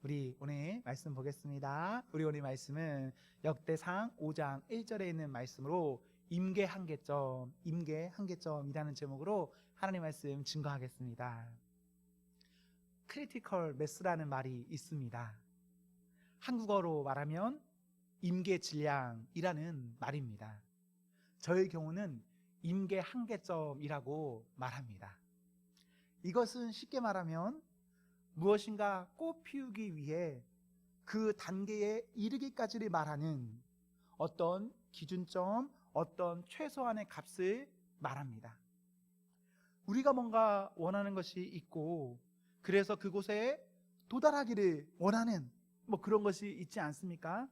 우리 오늘 말씀 보겠습니다. 우리 오늘 말씀은 역대상 5장 1절에 있는 말씀으로 임계 한계점이라는 제목으로 하나님 말씀 증거하겠습니다. 크리티컬 매스라는 말이 있습니다. 한국어로 말하면 임계 질량이라는 말입니다. 저의 경우는 임계 한계점이라고 말합니다. 이것은 쉽게 말하면 무엇인가 꽃 피우기 위해 그 단계에 이르기까지를 말하는 어떤 기준점, 어떤 최소한의 값을 말합니다. 우리가 뭔가 원하는 것이 있고 그래서 그곳에 도달하기를 원하는 그런 것이 있지 않습니까?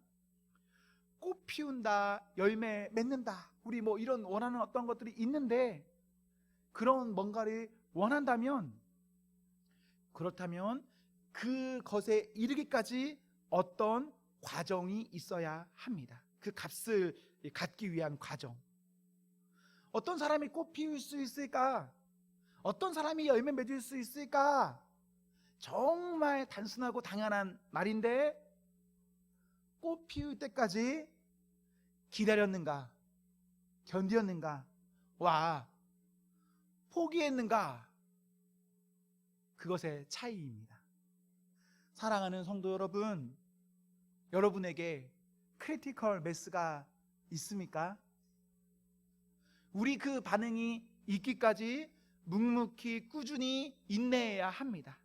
꽃 피운다, 열매 맺는다, 우리 이런 원하는 어떤 것들이 있는데 그런 뭔가를 원한다면 그렇다면 그것에 이르기까지 어떤 과정이 있어야 합니다. 그 값을 갖기 위한 과정. 어떤 사람이 꽃 피울 수 있을까? 어떤 사람이 열매 맺을 수 있을까? 정말 단순하고 당연한 말인데 꽃 피울 때까지 기다렸는가? 견디었는가? 포기했는가? 그것의 차이입니다. 사랑하는 성도 여러분, 여러분에게 크리티컬 매스가 있습니까? 우리 그 반응이 있기까지 묵묵히 꾸준히 인내해야 합니다.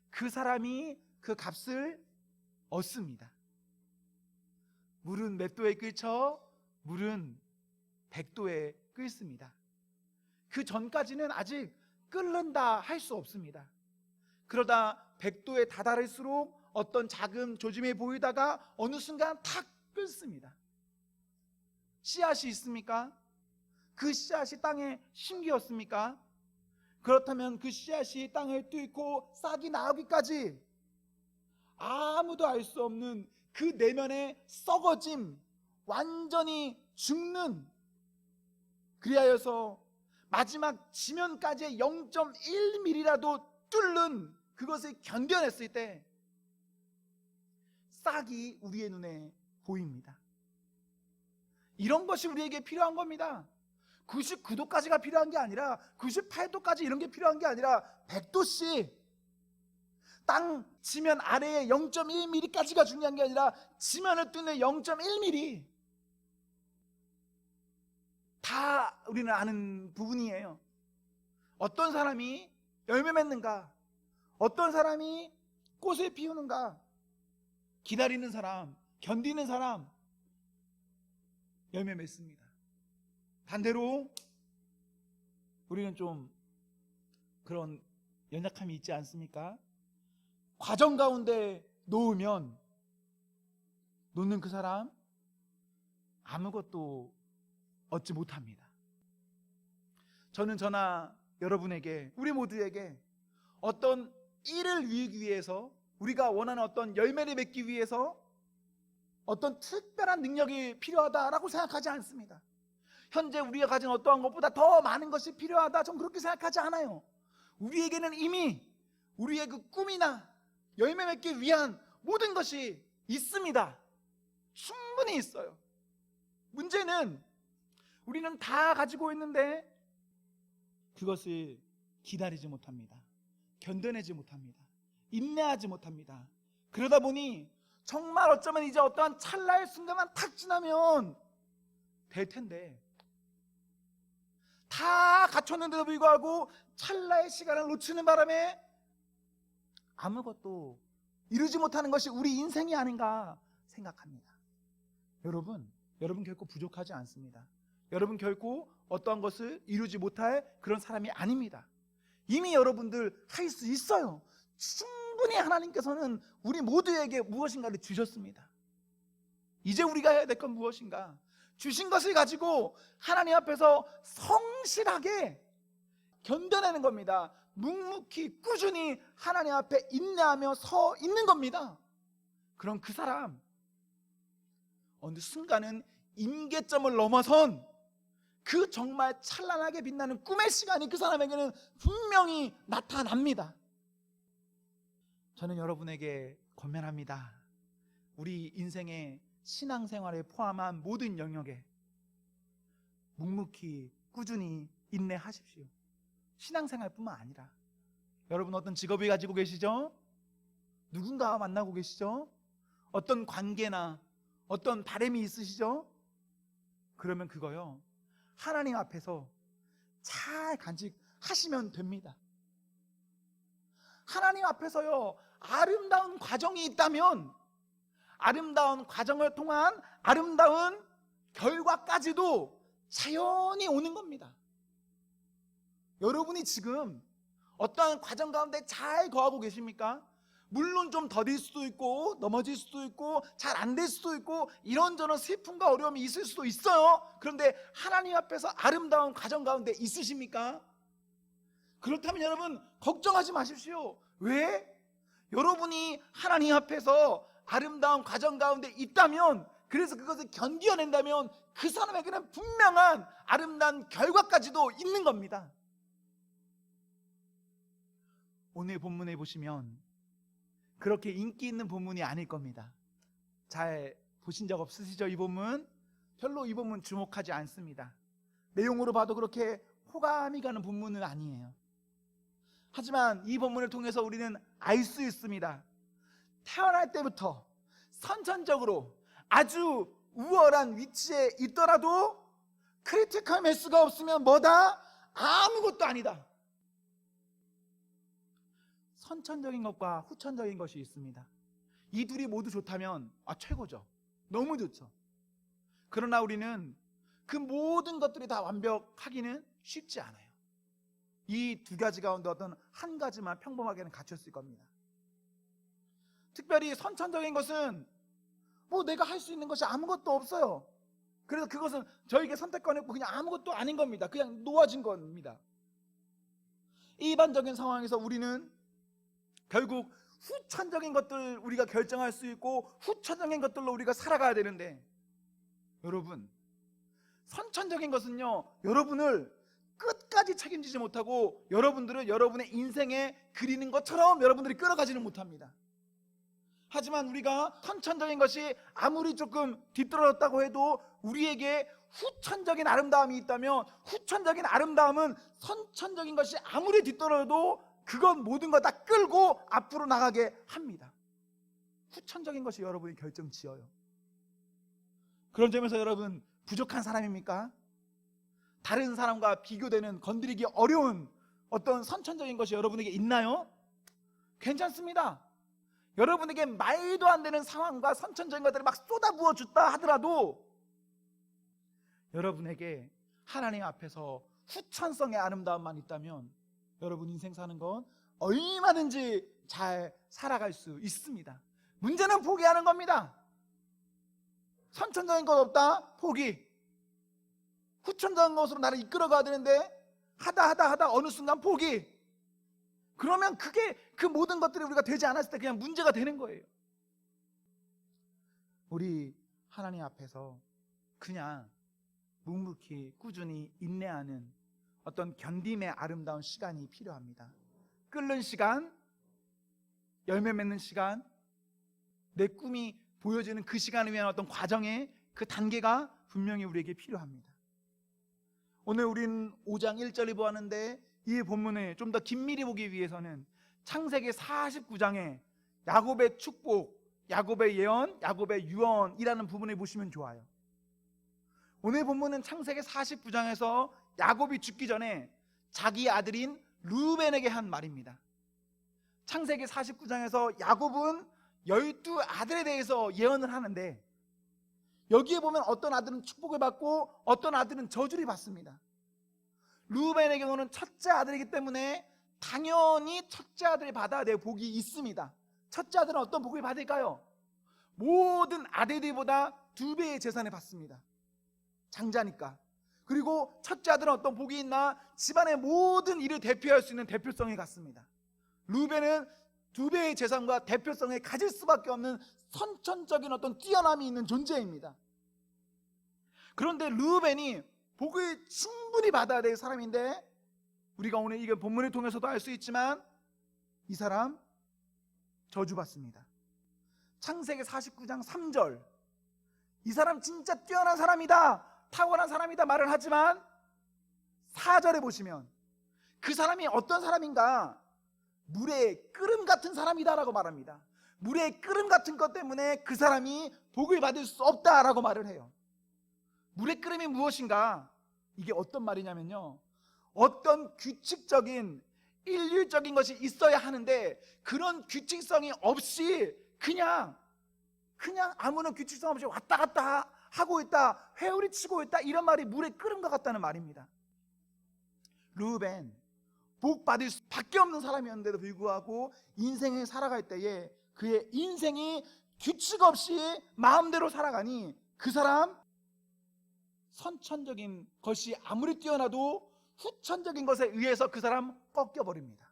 그 사람이 그 값을 얻습니다. 물은 몇 도에 끓죠? 물은 100도에 끓습니다. 그 전까지는 아직 끓는다 할 수 없습니다. 그러다 100도에 다다를수록 어떤 작은 조짐이 보이다가 어느 순간 탁 끓습니다. 씨앗이 있습니까? 그 씨앗이 땅에 심기었습니까? 그렇다면 그 씨앗이 땅을 뚫고 싹이 나오기까지 아무도 알 수 없는 그 내면의 썩어짐, 완전히 죽는, 그리하여서 마지막 지면까지의 0.1mm라도 뚫는 그것을 견뎌냈을 때 싹이 우리의 눈에 보입니다. 이런 것이 우리에게 필요한 겁니다. 99도까지가 필요한 게 아니라 98도까지 이런 게 필요한 게 아니라 100도씩 땅 지면 아래에 0.1mm까지가 중요한 게 아니라 지면을 뚫는 0.1mm 다 우리는 아는 부분이에요. 어떤 사람이 열매 맺는가? 어떤 사람이 꽃을 피우는가? 기다리는 사람, 견디는 사람 열매 맺습니다. 반대로 우리는 좀 그런 연약함이 있지 않습니까? 과정 가운데 놓는 그 사람 아무것도 얻지 못합니다. 저는 저나 여러분에게, 우리 모두에게 어떤 일을 이루기 위해서, 우리가 원하는 어떤 열매를 맺기 위해서 어떤 특별한 능력이 필요하다라고 생각하지 않습니다. 현재 우리가 가진 어떠한 것보다 더 많은 것이 필요하다, 전 그렇게 생각하지 않아요. 우리에게는 이미 우리의 그 꿈이나 열매 맺기 위한 모든 것이 있습니다. 충분히 있어요. 문제는 우리는 다 가지고 있는데 그것을 기다리지 못합니다. 견뎌내지 못합니다. 인내하지 못합니다. 그러다 보니 정말 어쩌면 이제 어떠한 찰나의 순간만 탁 지나면 될 텐데 다 갖췄는데도 불구하고 찰나의 시간을 놓치는 바람에 아무것도 이루지 못하는 것이 우리 인생이 아닌가 생각합니다. 여러분 결코 부족하지 않습니다. 여러분 결코 어떠한 것을 이루지 못할 그런 사람이 아닙니다. 이미 여러분들 할 수 있어요. 충분히 하나님께서는 우리 모두에게 무엇인가를 주셨습니다. 이제 우리가 해야 될 건 무엇인가? 주신 것을 가지고 하나님 앞에서 성실하게 견뎌내는 겁니다. 묵묵히 꾸준히 하나님 앞에 인내하며 서 있는 겁니다. 그럼 그 사람 어느 순간은 임계점을 넘어선 그 정말 찬란하게 빛나는 꿈의 시간이 그 사람에게는 분명히 나타납니다. 저는 여러분에게 권면합니다. 우리 인생의 신앙생활에 포함한 모든 영역에 묵묵히 꾸준히 인내하십시오. 신앙생활뿐만 아니라 여러분 어떤 직업을 가지고 계시죠? 누군가와 만나고 계시죠? 어떤 관계나 어떤 바람이 있으시죠? 그러면 그거요, 하나님 앞에서 잘 간직하시면 됩니다. 하나님 앞에서요, 아름다운 과정이 있다면 아름다운 과정을 통한 아름다운 결과까지도 자연히 오는 겁니다. 여러분이 지금 어떠한 과정 가운데 잘 거하고 계십니까? 물론 좀 더딜 수도 있고 넘어질 수도 있고 잘 안 될 수도 있고 이런저런 슬픔과 어려움이 있을 수도 있어요. 그런데 하나님 앞에서 아름다운 과정 가운데 있으십니까? 그렇다면 여러분 걱정하지 마십시오. 왜? 여러분이 하나님 앞에서 아름다운 과정 가운데 있다면, 그래서 그것을 견뎌낸다면 그 사람에게는 분명한 아름다운 결과까지도 있는 겁니다. 오늘 본문에 보시면 그렇게 인기 있는 본문이 아닐 겁니다. 잘 보신 적 없으시죠? 이 본문 별로 이 본문 주목하지 않습니다. 내용으로 봐도 그렇게 호감이 가는 본문은 아니에요. 하지만 이 본문을 통해서 우리는 알 수 있습니다. 태어날 때부터 선천적으로 아주 우월한 위치에 있더라도 크리티컬 매스가 없으면 뭐다? 아무것도 아니다. 선천적인 것과 후천적인 것이 있습니다. 이 둘이 모두 좋다면 최고죠. 너무 좋죠. 그러나 우리는 그 모든 것들이 다 완벽하기는 쉽지 않아요. 이 두 가지 가운데 어떤 한 가지만 평범하게는 갖췄을 겁니다. 특별히 선천적인 것은 내가 할 수 있는 것이 아무것도 없어요. 그래서 그것은 저에게 선택권이 없고 그냥 아무것도 아닌 겁니다. 그냥 놓아진 겁니다. 일반적인 상황에서 우리는 결국 후천적인 것들 우리가 결정할 수 있고 후천적인 것들로 우리가 살아가야 되는데, 여러분 선천적인 것은요, 여러분을 끝까지 책임지지 못하고 여러분들을 여러분의 인생에 그리는 것처럼 여러분들이 끌어가지는 못합니다. 하지만 우리가 선천적인 것이 아무리 조금 뒤떨어졌다고 해도 우리에게 후천적인 아름다움이 있다면, 후천적인 아름다움은 선천적인 것이 아무리 뒤떨어져도 그건 모든 거 다 끌고 앞으로 나가게 합니다. 후천적인 것이 여러분이 결정지어요. 그런 점에서 여러분 부족한 사람입니까? 다른 사람과 비교되는, 건드리기 어려운 어떤 선천적인 것이 여러분에게 있나요? 괜찮습니다. 여러분에게 말도 안 되는 상황과 선천적인 것들을 막 쏟아부어 줬다 하더라도 여러분에게 하나님 앞에서 후천성의 아름다움만 있다면 여러분 인생 사는 건 얼마든지 잘 살아갈 수 있습니다. 문제는 포기하는 겁니다. 선천적인 것 없다? 포기. 후천적인 것으로 나를 이끌어가야 되는데 하다 어느 순간 포기. 그러면 그게 그 모든 것들이 우리가 되지 않았을 때 그냥 문제가 되는 거예요. 우리 하나님 앞에서 그냥 묵묵히 꾸준히 인내하는 어떤 견딤의 아름다운 시간이 필요합니다. 끓는 시간, 열매 맺는 시간, 내 꿈이 보여지는 그 시간을 위한 어떤 과정의 그 단계가 분명히 우리에게 필요합니다. 오늘 우리는 5장 1절을 보았는데 이 본문을 좀 더 긴밀히 보기 위해서는 창세기 49장에 야곱의 축복, 야곱의 예언, 야곱의 유언이라는 부분을 보시면 좋아요. 오늘 본문은 창세기 49장에서 야곱이 죽기 전에 자기 아들인 르우벤에게 한 말입니다. 창세기 49장에서 야곱은 12아들에 대해서 예언을 하는데, 여기에 보면 어떤 아들은 축복을 받고 어떤 아들은 저주를 받습니다. 르우벤의 경우는 첫째 아들이기 때문에 당연히 첫째 아들이 받아야 될 복이 있습니다. 첫째 아들은 어떤 복을 받을까요? 모든 아들들보다 2배의 재산을 받습니다. 장자니까. 그리고 첫째 아들은 어떤 복이 있나? 집안의 모든 일을 대표할 수 있는 대표성이 갖습니다. 르우벤은 2배의 재산과 대표성을 가질 수밖에 없는 선천적인 어떤 뛰어남이 있는 존재입니다. 그런데 르우벤이 복을 충분히 받아야 될 사람인데, 우리가 오늘 이 본문을 통해서도 알 수 있지만 이 사람 저주받습니다. 창세기 49장 3절, 이 사람 진짜 뛰어난 사람이다, 탁월한 사람이다 말을 하지만 4절에 보시면 그 사람이 어떤 사람인가? 물의 끓음 같은 사람이다라고 말합니다. 물의 끓음 같은 것 때문에 그 사람이 복을 받을 수 없다라고 말을 해요. 물의 끓음이 무엇인가? 이게 어떤 말이냐면요, 어떤 규칙적인 일률적인 것이 있어야 하는데 그런 규칙성이 없이 그냥 아무런 규칙성 없이 왔다 갔다 하고 있다, 회오리 치고 있다, 이런 말이 물의 끓음과 같다는 말입니다. 르우벤, 복 받을 수밖에 없는 사람이었는데도 불구하고 인생을 살아갈 때에 그의 인생이 규칙 없이 마음대로 살아가니 그 사람 선천적인 것이 아무리 뛰어나도 후천적인 것에 의해서 그 사람 꺾여버립니다.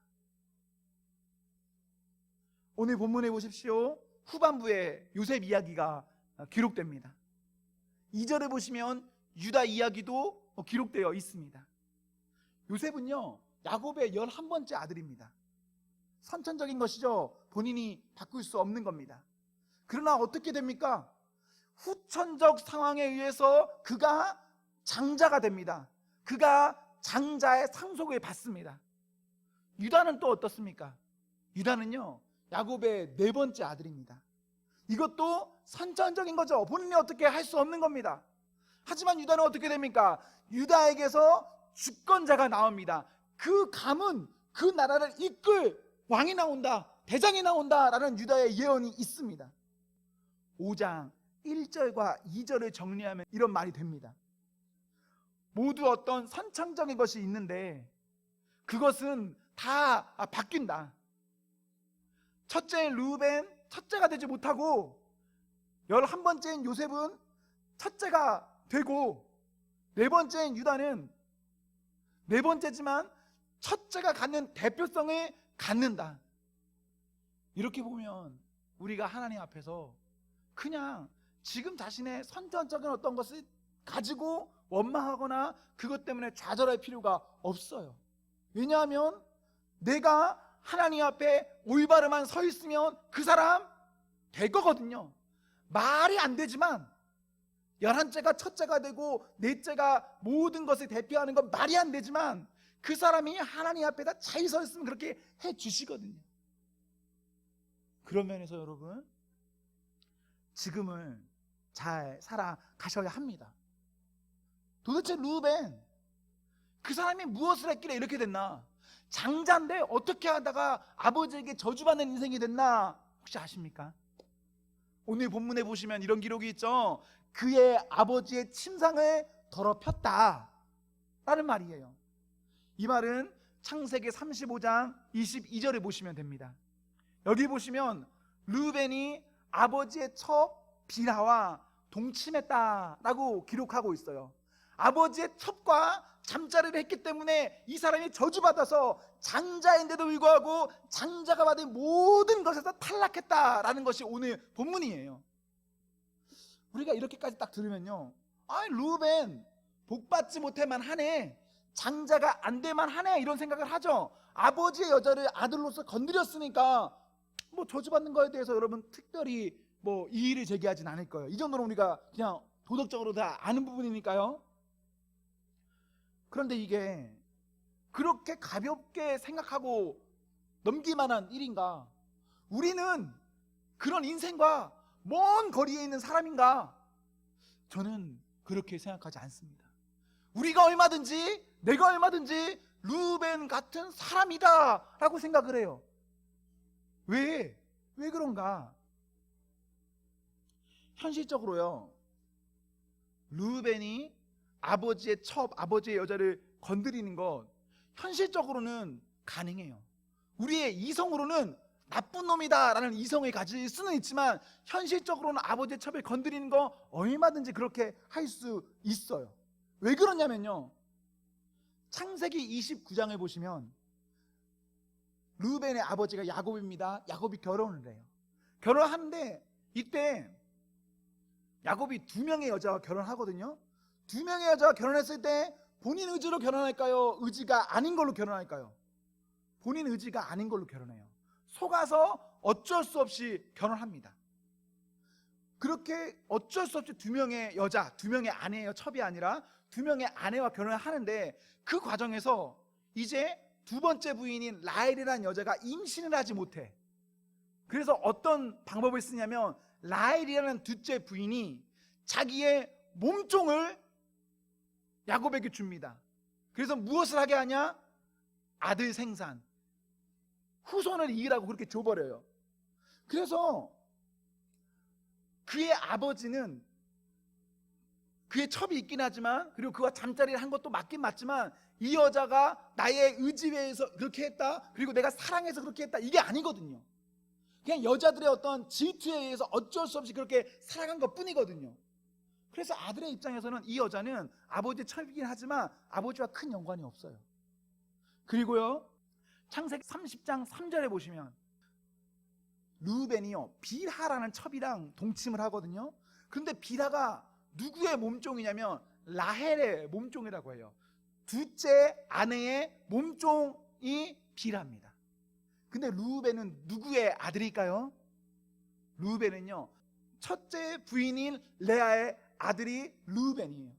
오늘 본문에 보십시오. 후반부에 요셉 이야기가 기록됩니다. 2절에 보시면 유다 이야기도 기록되어 있습니다. 요셉은요, 야곱의 11번째 아들입니다. 선천적인 것이죠. 본인이 바꿀 수 없는 겁니다. 그러나 어떻게 됩니까? 후천적 상황에 의해서 그가 장자가 됩니다. 그가 장자의 상속을 받습니다. 유다는 또 어떻습니까? 유다는요, 야곱의 4번째 아들입니다. 이것도 선천적인 거죠. 본인이 어떻게 할 수 없는 겁니다. 하지만 유다는 어떻게 됩니까? 유다에게서 주권자가 나옵니다. 그 가문, 그 나라를 이끌 왕이 나온다, 대장이 나온다라는 유다의 예언이 있습니다. 5장 1절과 2절을 정리하면 이런 말이 됩니다. 모두 어떤 선천적인 것이 있는데 그것은 다 바뀐다. 첫째인 르우벤, 첫째가 되지 못하고 11번째인 요셉은 첫째가 되고 4번째인 유다는 4번째지만 첫째가 갖는 대표성을 갖는다. 이렇게 보면 우리가 하나님 앞에서 그냥 지금 자신의 선천적인 어떤 것을 가지고 원망하거나 그것 때문에 좌절할 필요가 없어요. 왜냐하면 내가 하나님 앞에 올바르만 서 있으면 그 사람 될 거거든요. 말이 안 되지만 11째가 첫째가 되고 넷째가 모든 것을 대표하는 건 말이 안 되지만 그 사람이 하나님 앞에다 잘 서 있으면 그렇게 해 주시거든요. 그런 면에서 여러분, 지금을 잘 살아가셔야 합니다. 도대체 르우벤, 그 사람이 무엇을 했길래 이렇게 됐나? 장자인데 어떻게 하다가 아버지에게 저주받는 인생이 됐나? 혹시 아십니까? 오늘 본문에 보시면 이런 기록이 있죠. 그의 아버지의 침상을 더럽혔다 라는 말이에요. 이 말은 창세기 35장 22절에 보시면 됩니다. 여기 보시면 르우벤이 아버지의 첩 비라와 동침했다라고 기록하고 있어요. 아버지의 첩과 잠자리를 했기 때문에 이 사람이 저주받아서 장자인데도 불구하고 장자가 받은 모든 것에서 탈락했다라는 것이 오늘 본문이에요. 우리가 이렇게까지 딱 들으면요, 르우벤 복받지 못해만 하네, 장자가 안 될만 하네, 이런 생각을 하죠. 아버지의 여자를 아들로서 건드렸으니까 뭐 저주받는 거에 대해서 여러분 특별히 뭐 이의를 제기하진 않을 거예요. 이 정도는 우리가 그냥 도덕적으로 다 아는 부분이니까요. 그런데 이게 그렇게 가볍게 생각하고 넘기만한 일인가? 우리는 그런 인생과 먼 거리에 있는 사람인가? 저는 그렇게 생각하지 않습니다. 우리가 얼마든지, 내가 얼마든지 르우벤 같은 사람이다 라고 생각을 해요. 왜 그런가? 현실적으로요, 르우벤이 아버지의 첩, 아버지의 여자를 건드리는 것 현실적으로는 가능해요. 우리의 이성으로는 나쁜 놈이다 라는 이성을 가질 수는 있지만 현실적으로는 아버지의 첩을 건드리는 거 얼마든지 그렇게 할 수 있어요. 왜 그러냐면요, 창세기 29장을 보시면 르우벤의 아버지가 야곱입니다. 야곱이 결혼을 해요. 결혼하는데 이때 야곱이 2명의 여자와 결혼하거든요. 2명의 여자와 결혼했을 때 본인 의지로 결혼할까요? 의지가 아닌 걸로 결혼할까요? 본인 의지가 아닌 걸로 결혼해요. 속아서 어쩔 수 없이 결혼합니다. 그렇게 어쩔 수 없이 두 명의 여자, 두 명의 아내예요. 첩이 아니라 두 명의 아내와 결혼을 하는데, 그 과정에서 이제 두 번째 부인인 라헬이라는 여자가 임신을 하지 못해. 그래서 어떤 방법을 쓰냐면, 라헬이라는 둘째 부인이 자기의 몸종을 야곱에게 줍니다. 그래서 무엇을 하게 하냐? 아들 생산, 후손을 이으라고 그렇게 줘버려요. 그래서 그의 아버지는, 그의 첩이 있긴 하지만, 그리고 그와 잠자리를 한 것도 맞긴 맞지만, 이 여자가 나의 의지에 의해서 그렇게 했다, 그리고 내가 사랑해서 그렇게 했다, 이게 아니거든요. 그냥 여자들의 어떤 질투에 의해서 어쩔 수 없이 그렇게 살아간 것 뿐이거든요. 그래서 아들의 입장에서는 이 여자는 아버지의 첩이긴 하지만 아버지와 큰 연관이 없어요. 그리고요, 창세기 30장 3절에 보시면 르우벤이요, 빌하라는 첩이랑 동침을 하거든요. 그런데 빌하가 누구의 몸종이냐면 라헬의 몸종이라고 해요. 둘째 아내의 몸종이 빌하입니다. 근데 르우벤은 누구의 아들일까요? 르우벤은요, 첫째 부인인 레아의 아들이 르우벤이에요.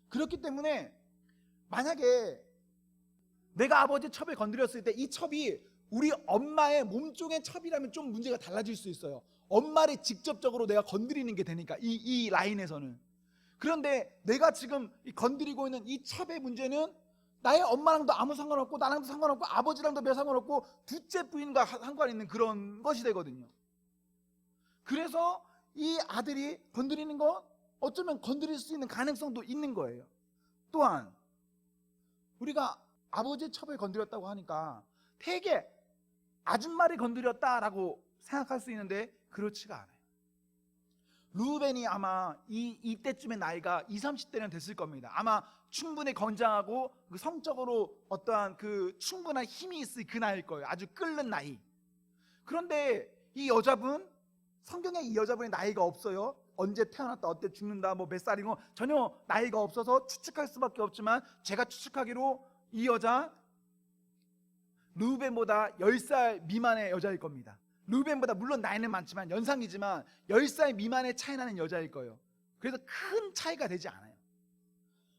그렇기 때문에 만약에 내가 아버지 첩을 건드렸을 때 이 첩이 우리 엄마의 몸종의 첩이라면 좀 문제가 달라질 수 있어요. 엄마를 직접적으로 내가 건드리는 게 되니까, 이 라인에서는. 그런데 내가 지금 건드리고 있는 이 첩의 문제는 나의 엄마랑도 아무 상관없고, 나랑도 상관없고, 아버지랑도 별 상관없고, 둘째 부인과 상관 있는 그런 것이 되거든요. 그래서 이 아들이 건드리는 건 어쩌면 건드릴 수 있는 가능성도 있는 거예요. 또한 우리가 아버지의 첩을 건드렸다고 하니까 되게 아줌마를 건드렸다라고 생각할 수 있는데 그렇지가 않아요. 르우벤이 아마 이때쯤의 나이가 20, 30대는 됐을 겁니다. 아마 충분히 건장하고 성적으로 어떠한 그 충분한 힘이 있을 그 나이일 거예요. 아주 끓는 나이. 그런데 이 여자분, 성경에 이 여자분의 나이가 없어요. 언제 태어났다, 어때 죽는다, 뭐 몇 살이고 전혀 나이가 없어서 추측할 수밖에 없지만, 제가 추측하기로 이 여자 르우벤보다 10살 미만의 여자일 겁니다. 르우벤보다 물론 나이는 많지만, 연상이지만 10살 미만의 차이 나는 여자일 거예요. 그래서 큰 차이가 되지 않아요.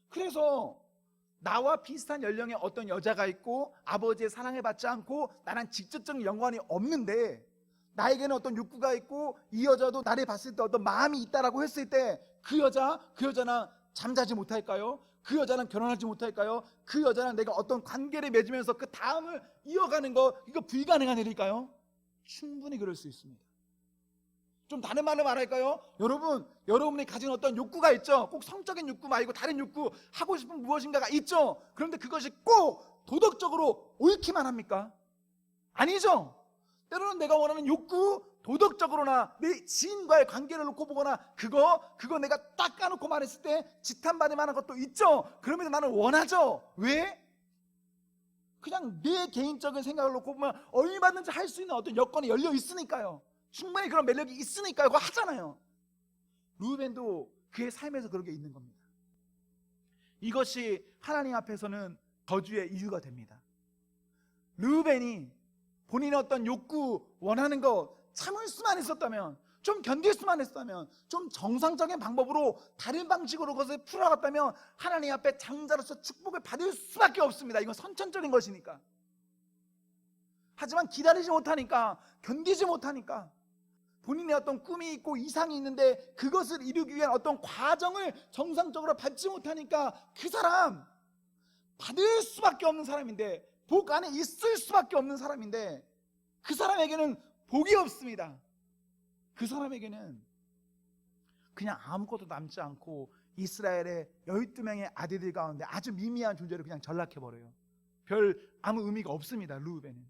그래서 나와 비슷한 연령의 어떤 여자가 있고 아버지의 사랑을 받지 않고 나랑 직접적인 연관이 없는데, 나에게는 어떤 욕구가 있고 이 여자도 나를 봤을 때 어떤 마음이 있다라고 했을 때 그 여자랑 잠자지 못할까요? 그 여자랑 결혼하지 못할까요? 그 여자랑 내가 어떤 관계를 맺으면서 그 다음을 이어가는 거, 이거 불가능한 일일까요? 충분히 그럴 수 있습니다. 좀 다른 말로 말할까요? 여러분이 가진 어떤 욕구가 있죠. 꼭 성적인 욕구 말고 다른 욕구, 하고 싶은 무엇인가가 있죠. 그런데 그것이 꼭 도덕적으로 옳기만 합니까? 아니죠. 때로는 내가 원하는 욕구, 도덕적으로나 내 지인과의 관계를 놓고 보거나 그거 내가 딱 까놓고 말했을 때 지탄받을 만한 것도 있죠. 그러면서 나는 원하죠. 왜? 그냥 내 개인적인 생각을 놓고 보면 얼마든지 할 수 있는 어떤 여건이 열려 있으니까요. 충분히 그런 매력이 있으니까요. 그거 하잖아요. 르우벤도 그의 삶에서 그런 게 있는 겁니다. 이것이 하나님 앞에서는 저주의 이유가 됩니다. 르우벤이 본인의 어떤 욕구, 원하는 거 참을 수만 있었다면, 좀 견딜 수만 했다면, 좀 정상적인 방법으로 다른 방식으로 그것을 풀어갔다면 하나님 앞에 장자로서 축복을 받을 수밖에 없습니다. 이건 선천적인 것이니까. 하지만 기다리지 못하니까, 견디지 못하니까, 본인의 어떤 꿈이 있고 이상이 있는데 그것을 이루기 위한 어떤 과정을 정상적으로 밟지 못하니까 그 사람 받을 수밖에 없는 사람인데, 복 안에 있을 수밖에 없는 사람인데 그 사람에게는 복이 없습니다. 그 사람에게는 그냥 아무것도 남지 않고 이스라엘의 12명의 아들들 가운데 아주 미미한 존재로 그냥 전락해버려요. 별 아무 의미가 없습니다. 르우벤은.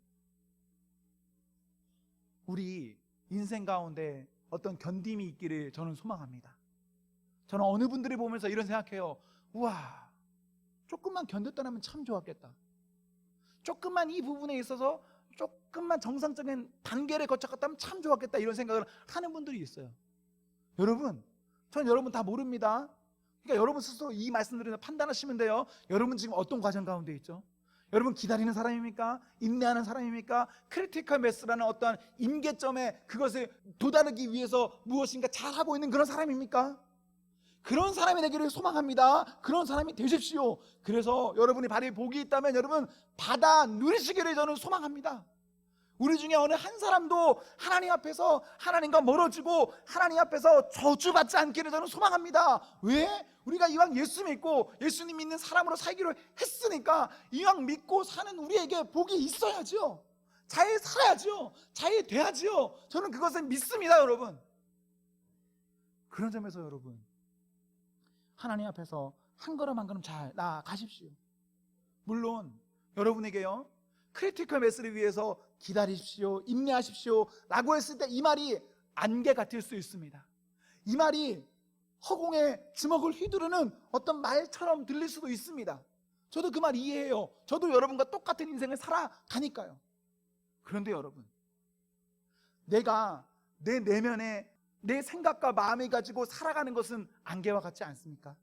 우리 인생 가운데 어떤 견딤이 있기를 저는 소망합니다. 저는 어느 분들이 보면서 이런 생각해요. 우와, 조금만 견뎠다면 참 좋았겠다. 조금만 이 부분에 있어서 조금만 정상적인 단계를 거쳐갔다면 참 좋았겠다, 이런 생각을 하는 분들이 있어요. 여러분, 전 여러분 다 모릅니다. 그러니까 여러분 스스로 이 말씀들을 판단하시면 돼요. 여러분 지금 어떤 과정 가운데 있죠? 여러분 기다리는 사람입니까? 인내하는 사람입니까? 크리티컬 매스라는 어떠한 임계점에 그것을 도달하기 위해서 무엇인가 잘하고 있는 그런 사람입니까? 그런 사람이 되기를 소망합니다. 그런 사람이 되십시오. 그래서 여러분이 발에 복이 있다면 여러분 받아 누리시기를 저는 소망합니다. 우리 중에 어느 한 사람도 하나님 앞에서 하나님과 멀어지고 하나님 앞에서 저주받지 않기를 저는 소망합니다. 왜? 우리가 이왕 예수 믿고 예수님 믿는 사람으로 살기로 했으니까 이왕 믿고 사는 우리에게 복이 있어야죠. 잘 살아야죠. 잘 돼야죠. 저는 그것을 믿습니다, 여러분. 그런 점에서 여러분 하나님 앞에서 한 걸음 한 걸음 잘 나아가십시오. 물론 여러분에게요 크리티컬 매스를 위해서 기다리십시오, 인내하십시오 라고 했을 때 이 말이 안개 같을 수 있습니다. 이 말이 허공에 주먹을 휘두르는 어떤 말처럼 들릴 수도 있습니다. 저도 그 말 이해해요. 저도 여러분과 똑같은 인생을 살아가니까요. 그런데 여러분, 내가 내 내면에 내 생각과 마음을 가지고 살아가는 것은 안개와 같지 않습니까?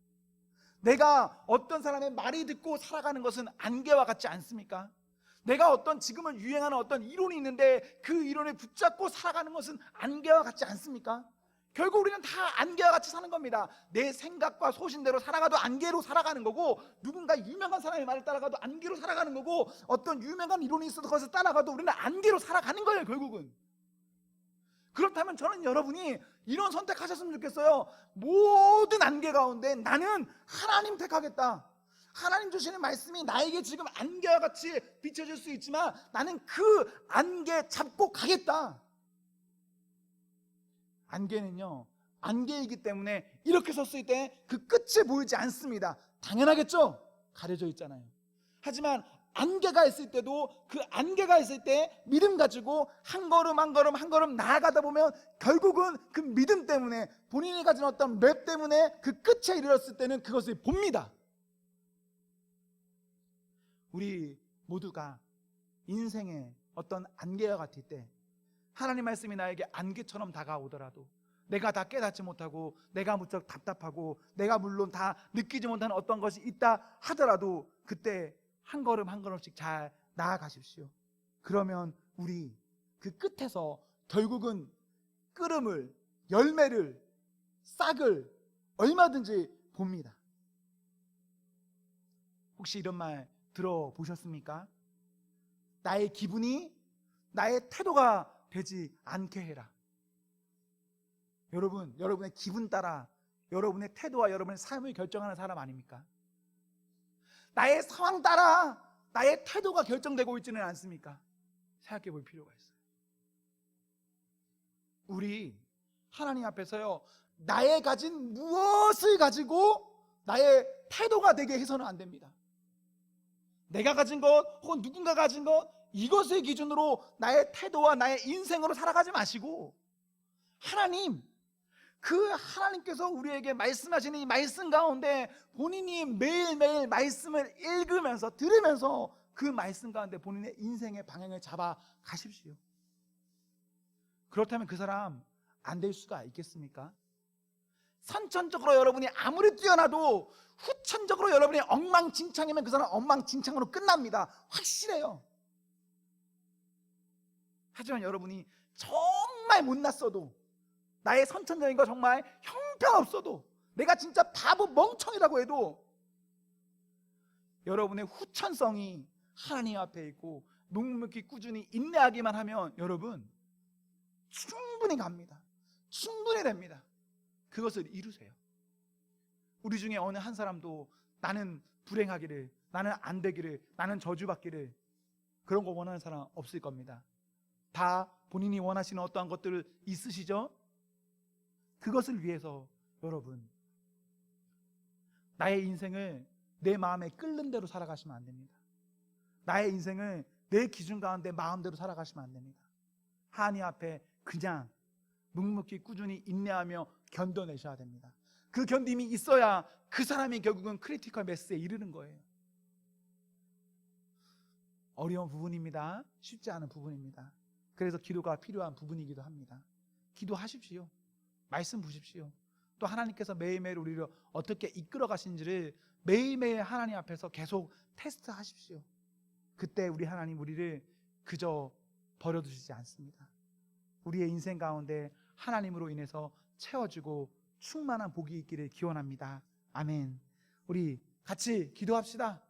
내가 어떤 사람의 말이 듣고 살아가는 것은 안개와 같지 않습니까? 내가 어떤 지금은 유행하는 어떤 이론이 있는데 그 이론에 붙잡고 살아가는 것은 안개와 같지 않습니까? 결국 우리는 다 안개와 같이 사는 겁니다. 내 생각과 소신대로 살아가도 안개로 살아가는 거고, 누군가 유명한 사람의 말을 따라가도 안개로 살아가는 거고, 어떤 유명한 이론이 있어도 그것을 따라가도 우리는 안개로 살아가는 거예요, 결국은. 그렇다면 저는 여러분이 이런 선택하셨으면 좋겠어요. 모든 안개 가운데 나는 하나님 택하겠다. 하나님 주시는 말씀이 나에게 지금 안개와 같이 비춰질 수 있지만 나는 그 안개 잡고 가겠다. 안개는요, 안개이기 때문에 이렇게 섰을 때 그 끝이 보이지 않습니다. 당연하겠죠? 가려져 있잖아요. 하지만 안개가 있을 때도 그 안개가 있을 때 믿음 가지고 한 걸음 한 걸음 한 걸음 나아가다 보면 결국은 그 믿음 때문에 본인이 가진 어떤 랩 때문에 그 끝에 이르렀을 때는 그것을 봅니다. 우리 모두가 인생의 어떤 안개와 같을 때 하나님 말씀이 나에게 안개처럼 다가오더라도 내가 다 깨닫지 못하고 내가 무척 답답하고 내가 물론 다 느끼지 못하는 어떤 것이 있다 하더라도 그때 한 걸음 한 걸음씩 잘 나아가십시오. 그러면 우리 그 끝에서 결국은 끓음을, 열매를, 싹을 얼마든지 봅니다. 혹시 이런 말 들어보셨습니까? 나의 기분이 나의 태도가 되지 않게 해라. 여러분, 여러분의 기분 따라 여러분의 태도와 여러분의 삶을 결정하는 사람 아닙니까? 나의 상황 따라 나의 태도가 결정되고 있지는 않습니까? 생각해 볼 필요가 있어요. 우리 하나님 앞에서요, 나의 가진 무엇을 가지고 나의 태도가 되게 해서는 안 됩니다. 내가 가진 것 혹은 누군가 가진 것 이것을 기준으로 나의 태도와 나의 인생으로 살아가지 마시고 하나님, 그 하나님께서 우리에게 말씀하시는 이 말씀 가운데 본인이 매일매일 말씀을 읽으면서 들으면서 그 말씀 가운데 본인의 인생의 방향을 잡아 가십시오. 그렇다면 그 사람 안 될 수가 있겠습니까? 선천적으로 여러분이 아무리 뛰어나도 후천적으로 여러분이 엉망진창이면 그 사람 엉망진창으로 끝납니다. 확실해요. 하지만 여러분이 정말 못났어도 나의 선천적인 거 정말 형편없어도 내가 진짜 바보 멍청이라고 해도 여러분의 후천성이 하나님 앞에 있고 묵묵히 꾸준히 인내하기만 하면 여러분 충분히 갑니다. 충분히 됩니다. 그것을 이루세요. 우리 중에 어느 한 사람도 나는 불행하기를, 나는 안 되기를, 나는 저주받기를 그런 거 원하는 사람 없을 겁니다. 다 본인이 원하시는 어떠한 것들 있으시죠? 그것을 위해서 여러분 나의 인생을 내 마음에 끓는 대로 살아가시면 안 됩니다. 나의 인생을 내 기준 가운데 마음대로 살아가시면 안 됩니다. 하나님 앞에 그냥 묵묵히 꾸준히 인내하며 견뎌내셔야 됩니다. 그 견딤이 있어야 그 사람이 결국은 크리티컬 매스에 이르는 거예요. 어려운 부분입니다. 쉽지 않은 부분입니다. 그래서 기도가 필요한 부분이기도 합니다. 기도하십시오. 말씀 보십시오. 또 하나님께서 매일매일 우리를 어떻게 이끌어 가시는지를 매일매일 하나님 앞에서 계속 테스트하십시오. 그때 우리 하나님 우리를 그저 버려두시지 않습니다. 우리의 인생 가운데 하나님으로 인해서 채워지고 충만한 복이 있기를 기원합니다. 아멘. 우리 같이 기도합시다.